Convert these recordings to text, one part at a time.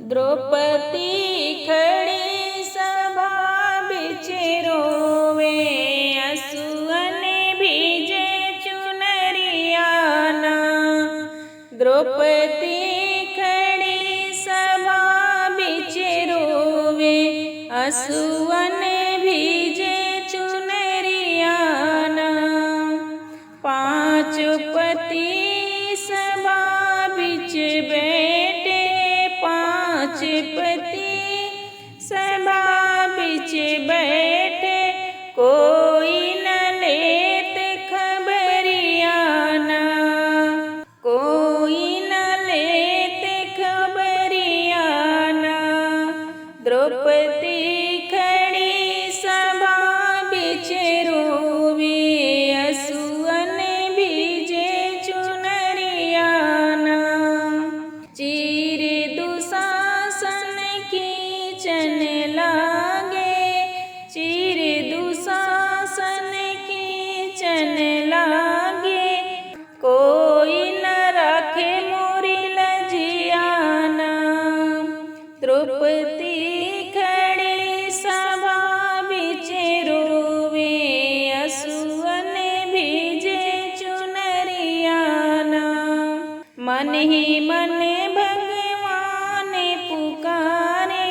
द्रौपदी खड़ी सभा बिच रोवे, असुअन भीजे चुनरियाना। द्रौपदी खड़ी सभा बिच रोवे, असुअन भीजे चुनरियाना। पांच पति सभा बिच बैठे, पांच पति सभा बिच बैठे, कोई न लेत खबरियाना, कोई न लेत खबरियाना। द्रौपदी खड़ी सभा बिच रोवे, असुअन भीजे चुनरियाना। चीर दुशासन खींचन लागे, चीर दुशासन खींचन लागे, कोई न राखे मोरी लजियाना। द्रौपदी खड़ी सभा बिच रोवे, असुअन भीजे चुनरियाना। मन ही मन भगवान पुकारे,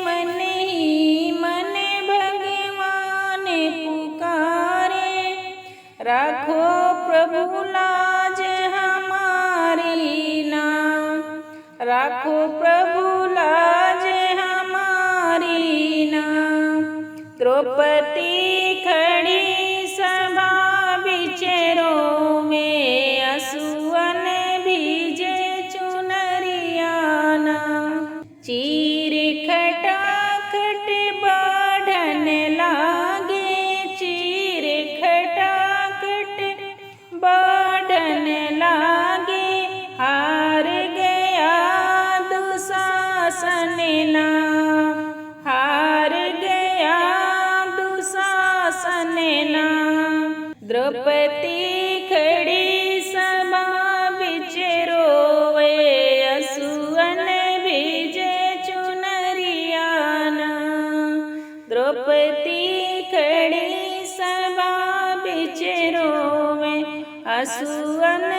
मन ही मन भगवान पुकारे। राखो प्रभु लाज हमारी ना, राखो प्रभु लाज हमारी ना। द्रौपदी खड़ी सभा बिच रोवे, असुअन भीजे चुनरियाना। चीर खटाखट बाढ़न लागे, चीर खटाखट बाढ़न लागे, हार गया दुशासन ना, हार गया दुशासन ना। द्रौपदी खड़ी सभा बिच रोवे, असुअन भीजे चुनरियाना। द्रौपदी खड़ी सभा बिच रोवे, असुअन